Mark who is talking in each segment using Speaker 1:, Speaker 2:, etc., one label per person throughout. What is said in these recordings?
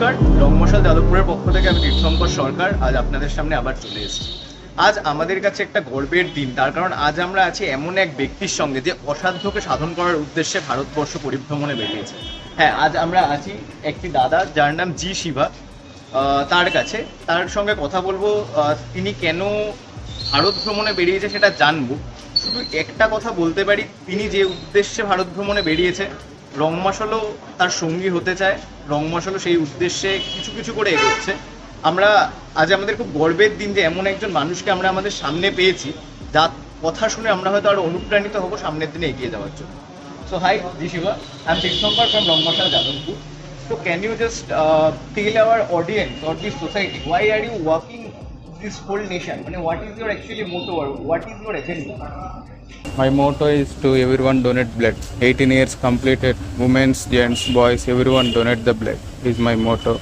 Speaker 1: নমস্কার, রংমশাল যাদবপুরের পক্ষ থেকে আমি তীর্থঙ্কর সরকার আজ আপনাদের সামনে আবার চলে এসেছি। আজ আমাদের কাছে একটা গর্বের দিন, তার কারণ আজ আমরা আছি এমন এক ব্যক্তির সঙ্গে যে অসাধ্যকে সাধন করার উদ্দেশ্যে ভারতবর্ষ পরিভ্রমণে বেরিয়েছে। হ্যাঁ, আজ আমরা আছি একটি দাদা যার নাম জি শিবা, তার কাছে। তার সঙ্গে কথা বলবো, তিনি কেন ভারত ভ্রমণে বেরিয়েছে সেটা জানবো। শুধু একটা কথা বলতে পারি, তিনি যে উদ্দেশ্যে ভারত ভ্রমণে বেরিয়েছে, রংমশালও তার সঙ্গী হতে চায়, রংমশালও সেই উদ্দেশ্যে কিছু কিছু করে এগোচ্ছে। আমরা আজ আমাদের খুব গর্বের দিন যে এমন একজন মানুষকে আমরা আমাদের সামনে পেয়েছি, যার কথা শুনে আমরা হয়তো আরো অনুপ্রাণিত হব সামনের দিনে এগিয়ে যাওয়ার জন্য। So hi, Jishiva. I'm Tirthankar from Rangmashal Jadavpur. So can you just tell our audience or the society why are you walking this whole nation? I mean, what is your actually motto or what is your agenda?
Speaker 2: My motto is to everyone donate blood. 18 years completed, women, gents, boys, everyone donate the blood is my motto.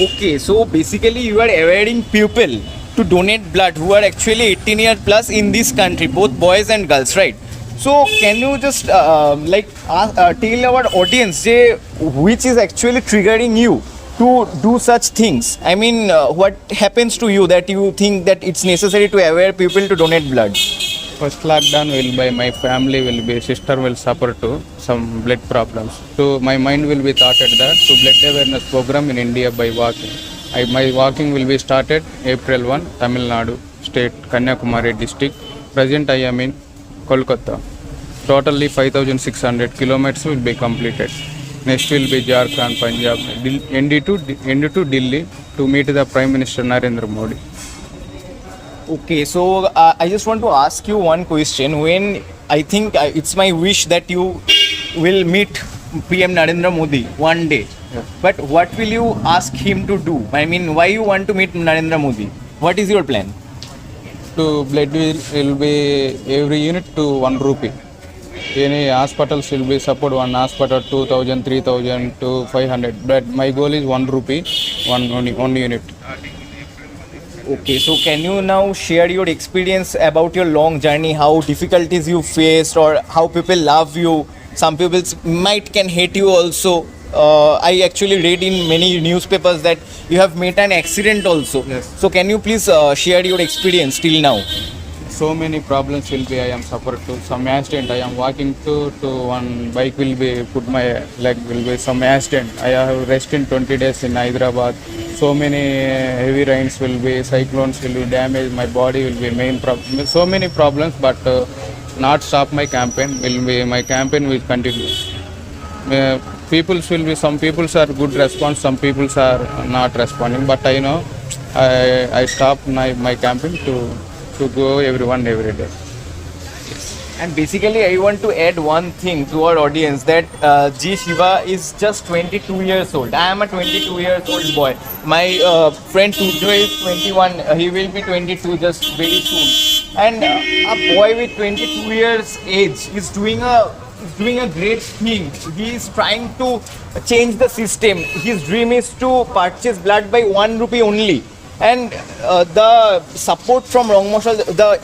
Speaker 1: Okay, so basically you are awareing people to donate blood who are actually 18 years plus in this country, both boys and girls, right? So can you just tell our audience which is actually triggering you to do such things? I mean, what happens to you that you think that it's necessary to aware people to donate blood?
Speaker 2: First lockdown will be my family will be sister will suffer to some blood problems. So my mind will be thought at that to blood awareness program in India by walking. My walking will be started April 1, Tamil Nadu state, Kanyakumari district. Present I am in Kolkata. Totally 5,600 kilometers will be completed. Next will be Jharkhand, Punjab, ND to Delhi to meet the Prime Minister Narendra Modi.
Speaker 1: Okay, so I just want to ask you one question. When I think it's my wish that you will meet PM Narendra Modi one day.
Speaker 2: Yeah.
Speaker 1: But what will you ask him to do? I mean, why you want to meet Narendra Modi? What is your plan?
Speaker 2: To blood will be every unit to 1 rupee. Any hospitals will be support one hospital 2,000, 3,000 to 500. But my goal is 1 rupee, one unit.
Speaker 1: Okay, so can you now share your experience about your long journey, how difficulties you faced or how people love you? Some people might can hate you also. I actually read in many newspapers that you have met an accident also.
Speaker 2: Yes.
Speaker 1: So can you please share your experience till now?
Speaker 2: So many problems will be I am suffered to some accident. I am walking to one bike will be put my leg will be some accident. I have rest in 20 days in Hyderabad. So many heavy rains will be, cyclones will be damage. My body will be main problem. So many problems, but not stop my campaign. My campaign will continue. Peoples will be some peoples are good response, some peoples are not responding. But I know I stop my campaign to go everyone every day.
Speaker 1: And basically, I want to add one thing to our audience that G Shiva is just 22 years old. I am a 22 years old boy. My friend Tujo is 21. He will be 22 just very soon. And a boy with 22 years age is doing a great thing. He is trying to change the system. His dream is to purchase blood by 1 rupee only. And the support from Rangmashal,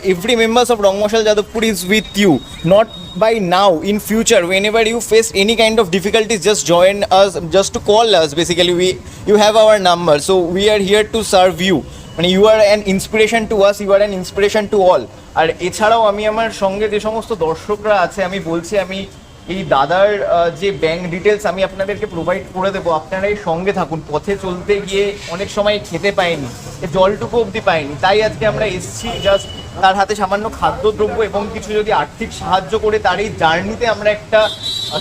Speaker 1: every members of Rangmashal Jadavpur is with you. Not by now, in future, whenever you face any kind of difficulties, just join us, just to call us. Basically, you have our number, so we are here to serve you. মানে you are an inspiration to us, you are an inspiration to all. আর এছাড়াও আমি আমার সঙ্গে যে সমস্ত দর্শকরা আছে আমি বলছি, আমি এই দাদার যে ব্যাংক ডিটেলস আমি আপনাদেরকে প্রোভাইড করে দেবো, আপনারা এই সঙ্গে থাকুন। পথে চলতে গিয়ে অনেক সময় খেতে পাইনি, জলটুকু অবধি পাইনি, তাই আজকে আমরা এসেছি জাস্ট তার হাতে সামান্য খাদ্যদ্রব্য এবং কিছু যদি আর্থিক সাহায্য করে তার এই জার্নিতে আমরা একটা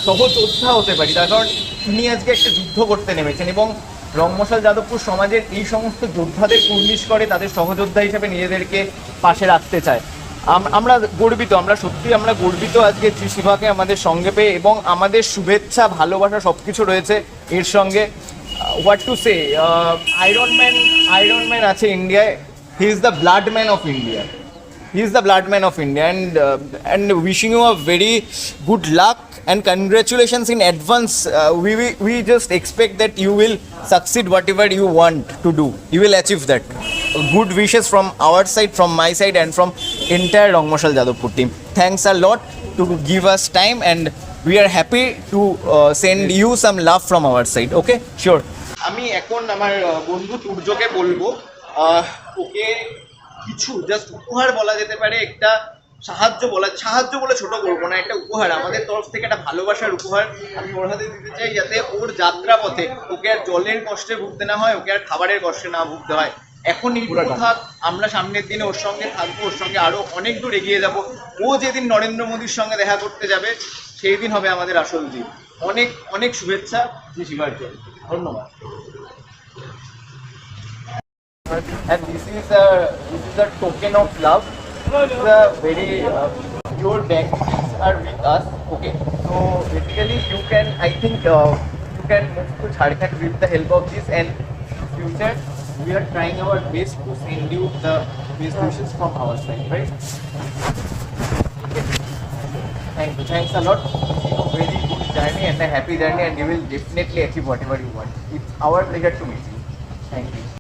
Speaker 1: সহযোদ্ধা হতে পারি। তার কারণ তিনি আজকে একটা যুদ্ধ করতে নেমেছেন এবং রংমশাল যাদবপুর সমাজের এই সমস্ত যোদ্ধাদের কুর্নিশ করে, তাদের সহযোদ্ধা হিসেবে নিজেদেরকে পাশে রাখতে চায়। আমরা গর্বিত, আমরা গর্বিত আজকে জি শিবাকে আমাদের সঙ্গে পেয়ে, এবং আমাদের শুভেচ্ছা ভালোবাসা সব কিছু রয়েছে এর সঙ্গে। What to say, iron man আছে ইন্ডিয়ায়, he is the blood man of India, and wishing you a very good luck and congratulations in advance. We just expect that you will succeed whatever you want to do. You will achieve that. Good wishes from our side, from my side, and from entire Rangmashal Jadavpur team. Thanks a lot to give us time, and we are happy to send you some love from our side. Okay, sure. আমি এখন আমার বন্ধু সূর্যকে বলবো ওকে কিছু just উপহার বলা যেতে পারে, একটা সাহায্য বলে ছোট করবো না, একটা উপহার আমাদের তরফ থেকে, একটা ভালোবাসার উপহার আমি ওর হাতে দিতে চাই, যাতে ওর যাত্রা পথে ওকে আর জলের কষ্টে ভুগতে না হয়, ওকে আর খাবারের কষ্টে না ভুগতে হয়। এখন এইটুকু থাক, আমরা সামনের দিনে ওর সঙ্গে থাকবো, ওর সঙ্গে আরো অনেক দূর এগিয়ে যাব। ও যেদিন নরেন্দ্র মোদীর সঙ্গে দেখা করতে যাবে সেই দিন হবে আমাদের আসল দিন। অনেক অনেক শুভেচ্ছা জি শিবার জন্য, ধন্যবাদ। And this is a token of love. It's a very pure bank are with us. Okay, so basically you can, I think you can move to Jharkhand with the help of this, and in future we are trying our best to send you the best wishes from our side, right? Okay. Thanks a lot. You have a very good journey and a happy journey, and you will definitely achieve whatever you want. It's our pleasure to meet you. Thank you.